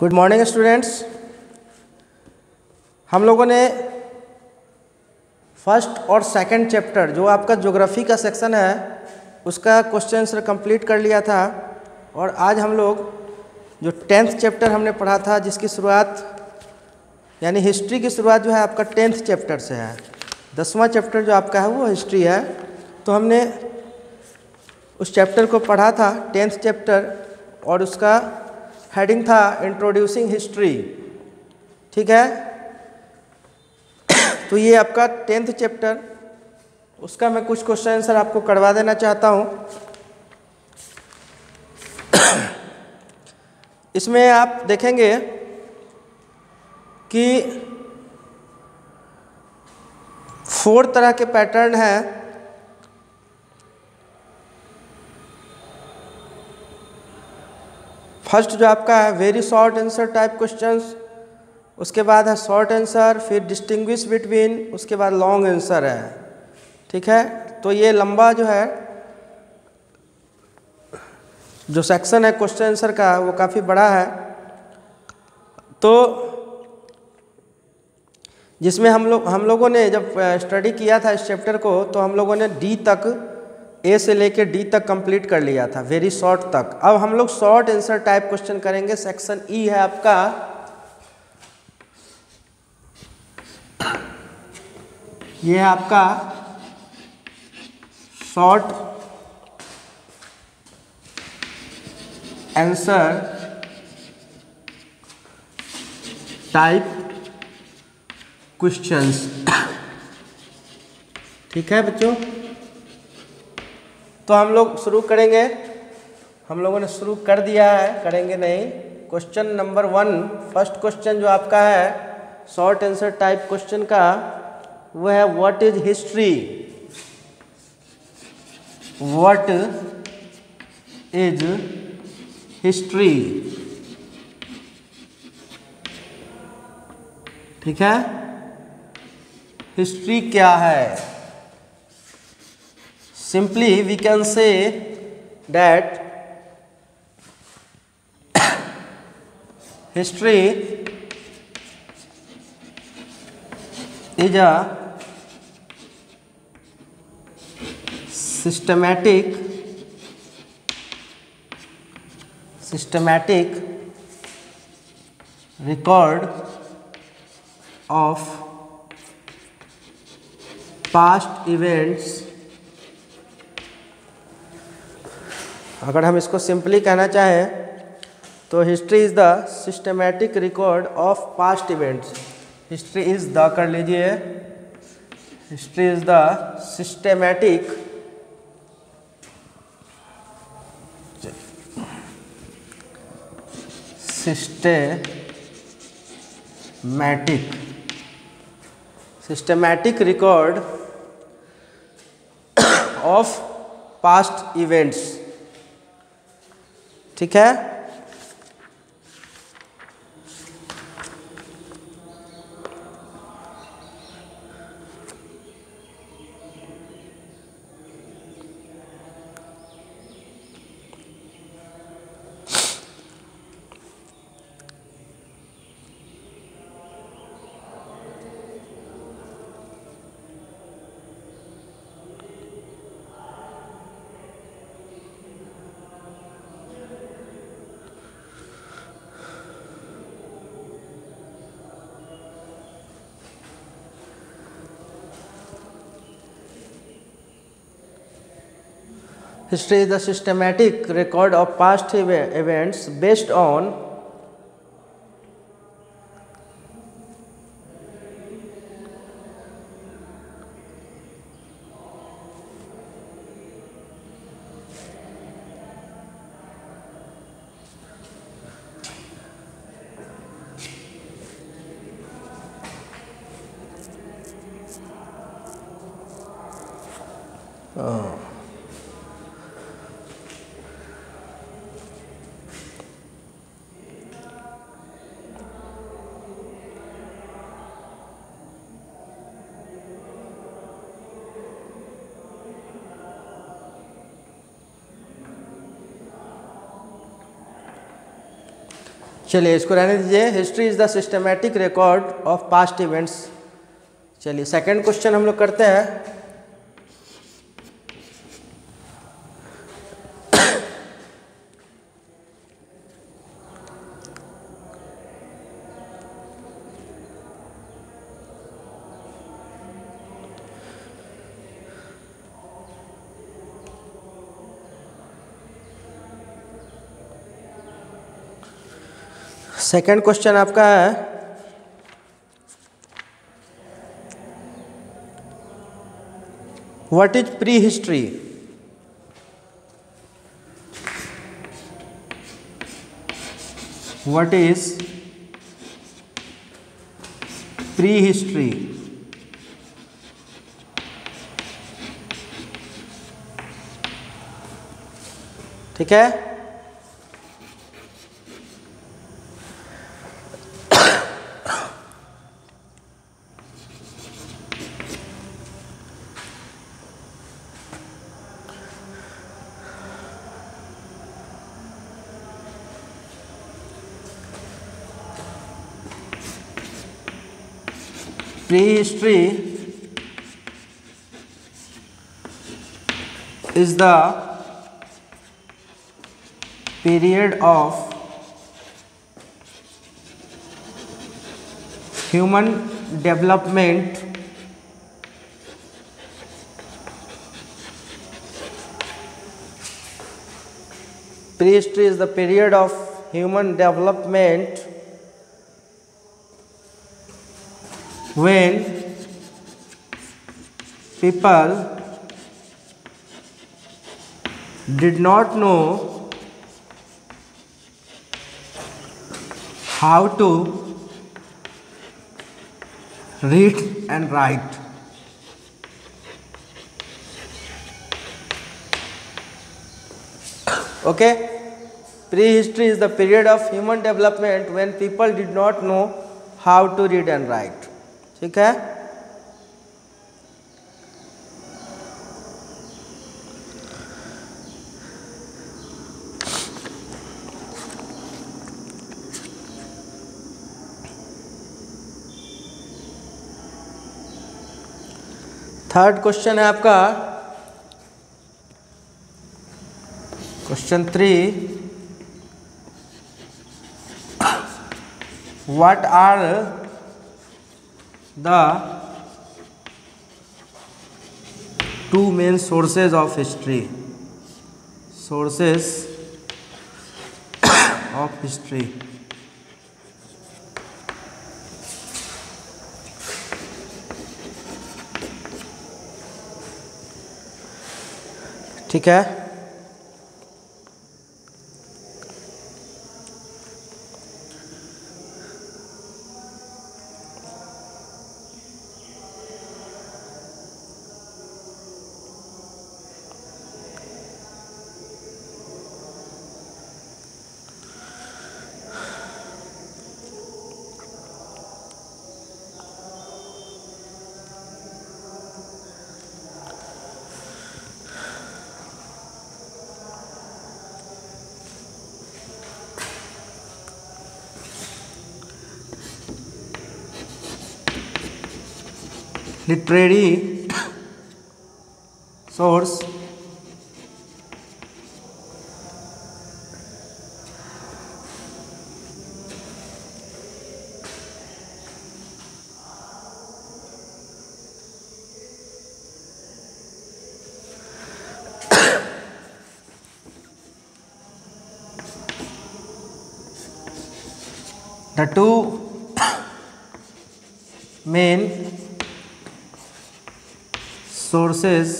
Good morning students. हम लोगों ने फर्स्ट और सेकंड चैप्टर जो आपका ज्योग्राफी का सेक्शन है उसका क्वेश्चन आंसर कंप्लीट कर लिया था। और आज हम लोग जो 10th चैप्टर हमने पढ़ा था जिसकी शुरुआत यानी हिस्ट्री की शुरुआत जो है आपका 10th चैप्टर से है। 10वां चैप्टर जो आपका है वो हिस्ट्री है। तो हमने उस चैप्टर को पढ़ा था 10th चैप्टर और उसका हेडिंग था इंट्रोड्यूसिंग हिस्ट्री। ठीक है, तो ये आपका 10th चैप्टर, उसका मैं कुछ क्वेश्चन आंसर आपको करवा देना चाहता हूँ। इसमें आप देखेंगे कि 4 तरह के पैटर्न हैं। फर्स्ट जो आपका है very short answer type questions, उसके बाद है शॉर्ट आंसर, फिर डिस्टिंग्विश बिटवीन, उसके बाद लॉन्ग आंसर है। ठीक है, तो ये लंबा जो है जो सेक्शन है क्वेश्चन आंसर का वो काफ़ी बड़ा है। तो जिसमें हम लोगों ने जब स्टडी किया था इस चैप्टर को तो हम लोगों ने डी तक, ए से लेके डी तक कंप्लीट कर लिया था, वेरी शॉर्ट तक। अब हम लोग शॉर्ट आंसर टाइप क्वेश्चन करेंगे। सेक्शन ई है आपका, ये है आपका शॉर्ट आंसर टाइप क्वेश्चंस। ठीक है बच्चों, तो हम लोग शुरू करेंगे। हम लोगों ने शुरू कर दिया है, करेंगे नहीं। क्वेश्चन नंबर 1, फर्स्ट क्वेश्चन जो आपका है शॉर्ट आंसर टाइप क्वेश्चन का वो है what is history. What is history. ठीक है, हिस्ट्री क्या है। Simply we can say that history is a systematic record of past events। अगर हम इसको सिंपली कहना चाहें तो history is the systematic record of past events. History is the कर लीजिए, history is the systematic record of past events. ठीक है, history is the systematic record of past events based on चलिए इसको रहने दीजिए। History is the systematic record of past events. चलिए second question हम लोग करते हैं। सेकंड क्वेश्चन आपका है, what is pre history? What is pre history? ठीक है, prehistory is the period of human development prehistory is the period of human development when people did not know how to read and write. Okay, prehistory is the period of human development when people did not know how to read and write. ठीक है, third question है आपका question 3, what are the two main sources of history? Sources of history. ठीक है, literary source the two main sources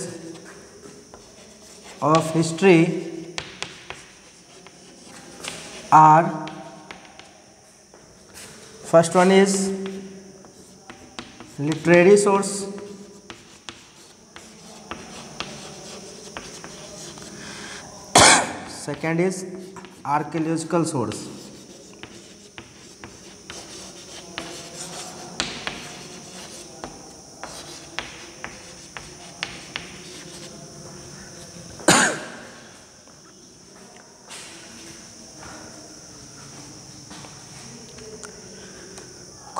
of history are, first one is literary source, second is archaeological source.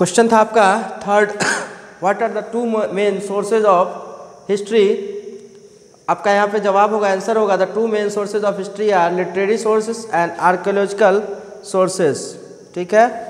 Question था आपका third, what are the two main sources of history. आपका यहाँ पे जवाब होगा, answer होगा the two main sources of history are literary sources and archaeological sources. ठीक है,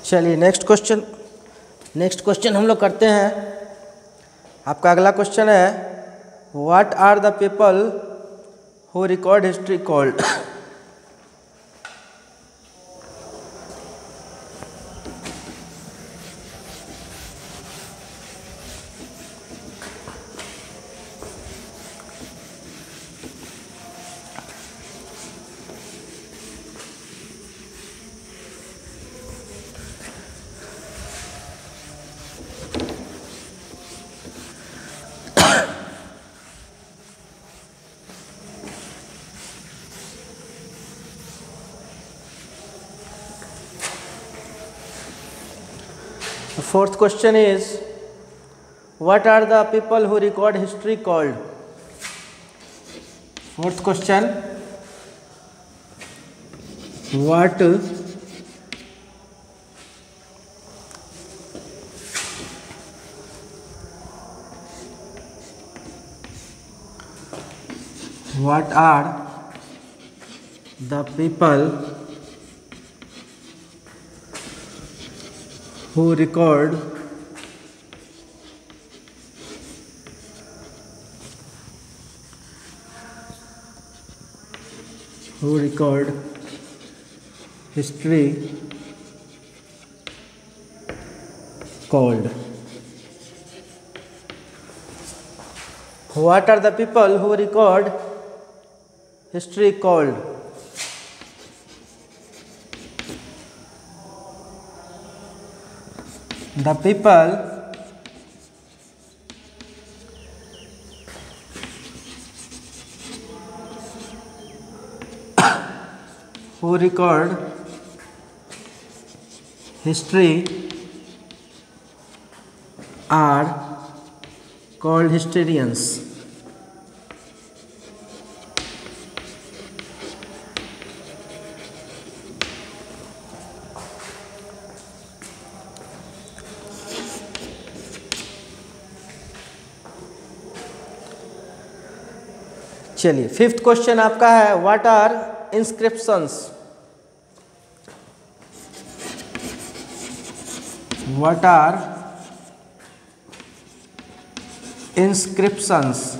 चलिए नेक्स्ट क्वेश्चन हम लोग करते हैं। आपका अगला क्वेश्चन है, what are the people who record history called. The fourth question is, what are the people who record history called? Fourth question, what are the people who record history called? What are the people who record history called? The people who record history are called historians. चलिए fifth question आपका है, what are inscriptions. What are inscriptions.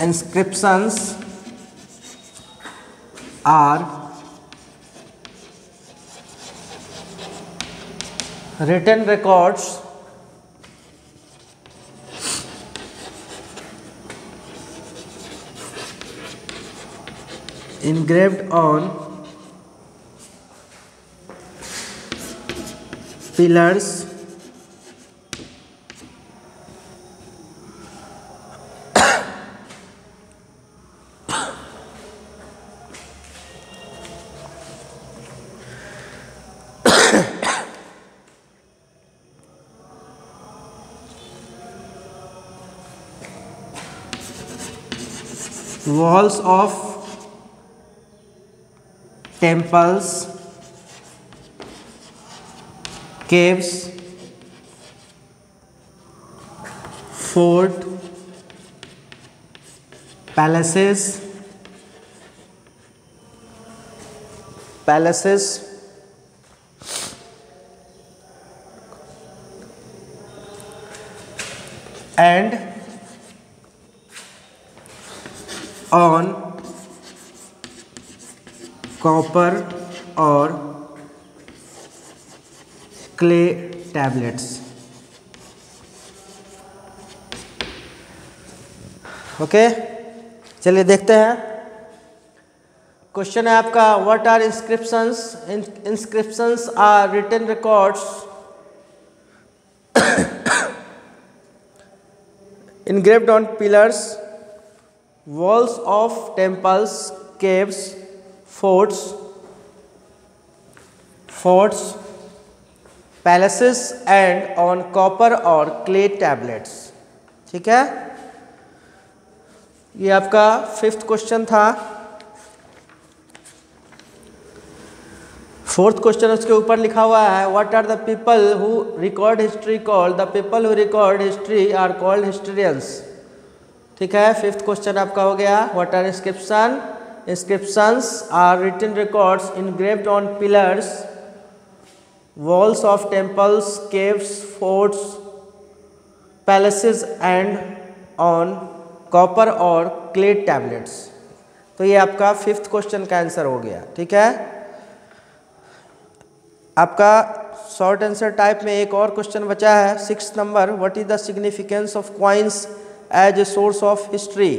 Inscriptions are written records engraved on pillars walls of temples, caves, fort, palaces, and on copper or clay tablets. Okay, चलिए देखते हैं। Question है आपका, what are inscriptions? Inscriptions are written records engraved on pillars, walls of temples, caves, forts, palaces and on copper or clay tablets। ठीक है, ये आपका 5th question था। 4th क्वेश्चन उसके ऊपर लिखा हुआ है, what are the people who record history called? The people who record history are called historians. ठीक है, 5th क्वेश्चन आपका हो गया। What are inscription? Inscriptions are written records engraved on pillars, walls of temples, caves, forts, palaces and on copper और clay tablets। तो ये आपका 5th question का आंसर हो गया। ठीक है, आपका शॉर्ट आंसर टाइप में एक और क्वेश्चन बचा है 6th नंबर, what is the significance of coins as a source of history?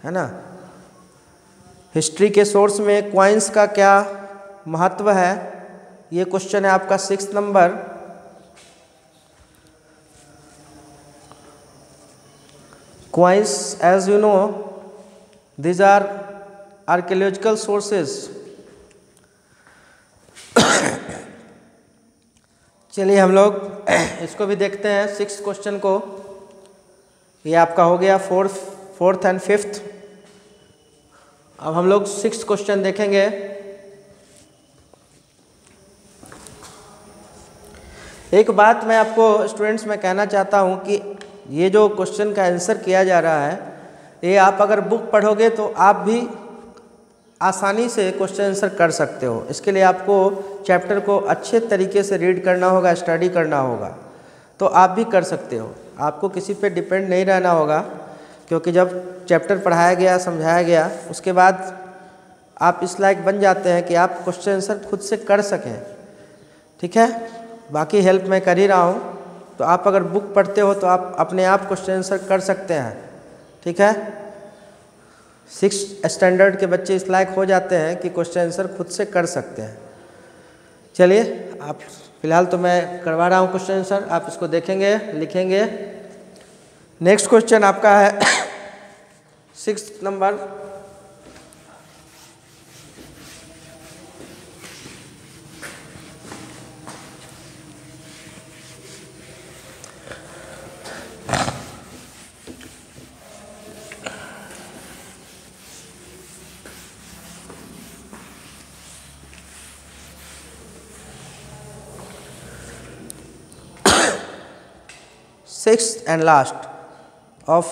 है ना, हिस्ट्री के सोर्स में कॉइन्स का क्या महत्व है, ये क्वेश्चन है आपका 6th नंबर। Coins as you know these are archaeological sources. चलिए हम लोग इसको भी देखते हैं 6th क्वेश्चन को। ये आपका हो गया 4th एंड 5th। अब हम लोग 6th क्वेश्चन देखेंगे। एक बात मैं आपको स्टूडेंट्स में कहना चाहता हूँ कि ये जो क्वेश्चन का आंसर किया जा रहा है, ये आप अगर बुक पढ़ोगे तो आप भी आसानी से क्वेश्चन आंसर कर सकते हो। इसके लिए आपको चैप्टर को अच्छे तरीके से रीड करना होगा, स्टडी करना होगा, तो आप भी कर सकते हो। आपको किसी पे डिपेंड नहीं रहना होगा, क्योंकि जब चैप्टर पढ़ाया गया, समझाया गया, उसके बाद आप इस लायक बन जाते हैं कि आप क्वेश्चन आंसर खुद से कर सकें। ठीक है, बाकी हेल्प मैं कर ही रहा हूँ, तो आप अगर बुक पढ़ते हो तो आप अपने आप क्वेश्चन आंसर कर सकते हैं। ठीक है, 6th स्टैंडर्ड के बच्चे इस लायक हो जाते हैं कि क्वेश्चन आंसर खुद से कर सकते हैं। चलिए, आप फिलहाल तो मैं करवा रहा हूँ क्वेश्चन आंसर, आप इसको देखेंगे, लिखेंगे। नेक्स्ट क्वेश्चन आपका है 6th number, sixth and last of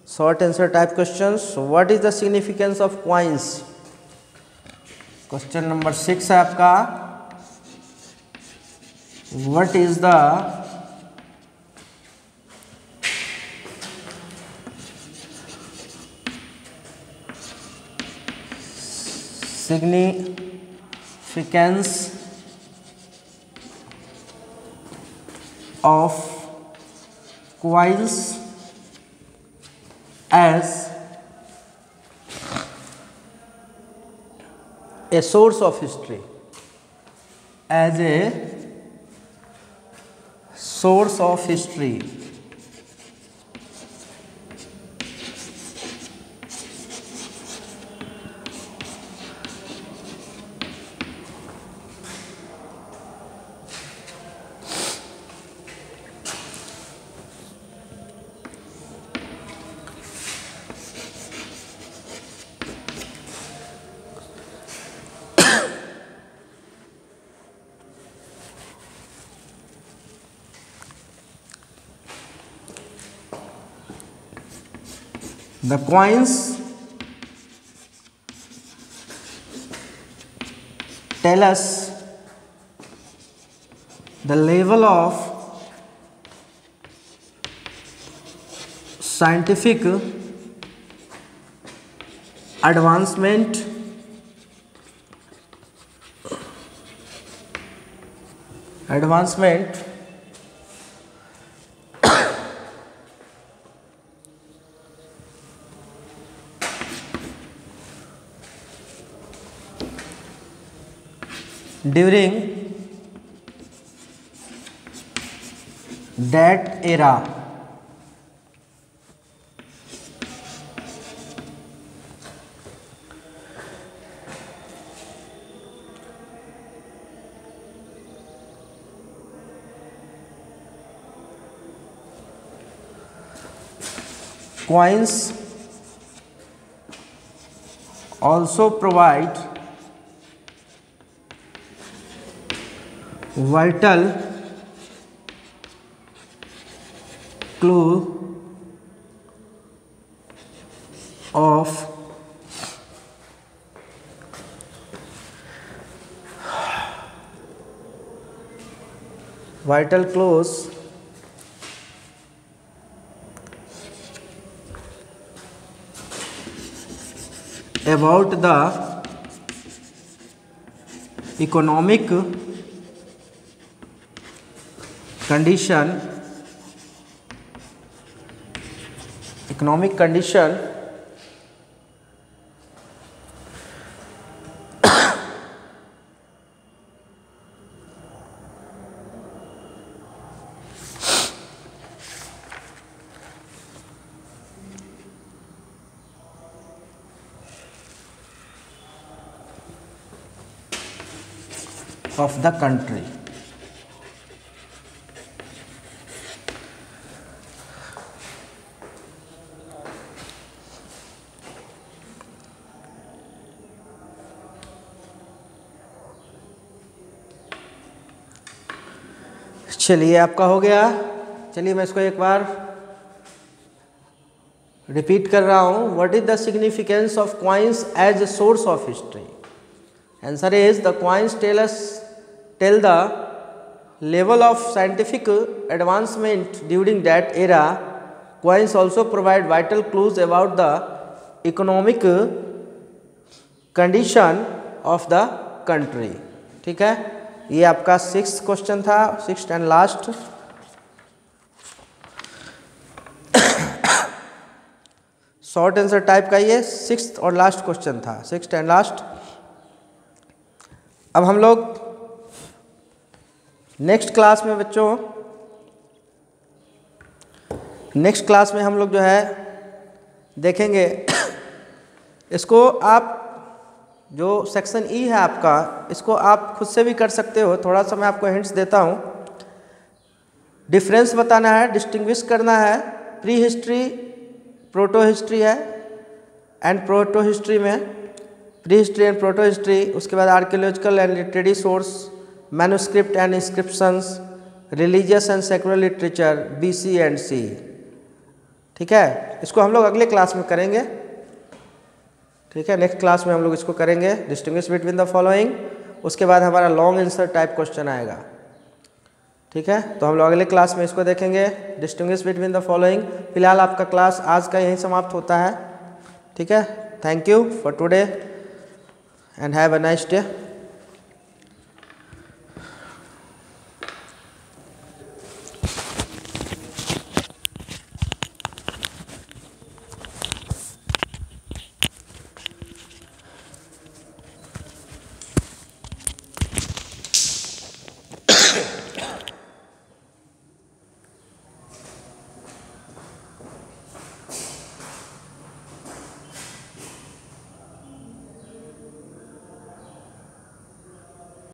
short answer type questions. So what is the significance of coins? Question number 6 है आपका, what is the significance of coins as a source of history, as a source of history. The coins tell us the level of scientific advancement during that era. Coins also provide vital clue of vital clues about the economic condition of the country. चलिए आपका हो गया। चलिए मैं इसको एक बार repeat कर रहा हूँ। What is the significance of coins as a source of history? Answer is the coins tell the level of scientific advancement during that era. Coins also provide vital clues about the economic condition of the country. ठीक है, ये आपका 6th question था, 6th and last. Short answer type का ये 6th और last question था, 6th and last. अब हम लोग नेक्स्ट क्लास में बच्चों, नेक्स्ट क्लास में हम लोग जो है देखेंगे इसको। आप जो सेक्शन ई है आपका, इसको आप खुद से भी कर सकते हो। थोड़ा सा मैं आपको हिंट्स देता हूँ। डिफरेंस बताना है, डिस्टिंग्विश करना है। प्री हिस्ट्री, प्रोटो हिस्ट्री है, एंड प्रोटो हिस्ट्री में pre history and proto history. उसके बाद archaeological and literary source, manuscript and inscriptions, religious and secular literature, BC and C। ठीक है, इसको हम लोग अगले क्लास में करेंगे। ठीक है, नेक्स्ट क्लास में हम लोग इसको करेंगे, डिस्टिंग्विश बिटवीन द फॉलोइंग। उसके बाद हमारा लॉन्ग आंसर टाइप क्वेश्चन आएगा। ठीक है, तो हम लोग अगले क्लास में इसको देखेंगे, डिस्टिंग्विश बिटवीन द फॉलोइंग। फिलहाल आपका क्लास आज का यहीं समाप्त होता है। ठीक है, thank you for today. and have a nice day.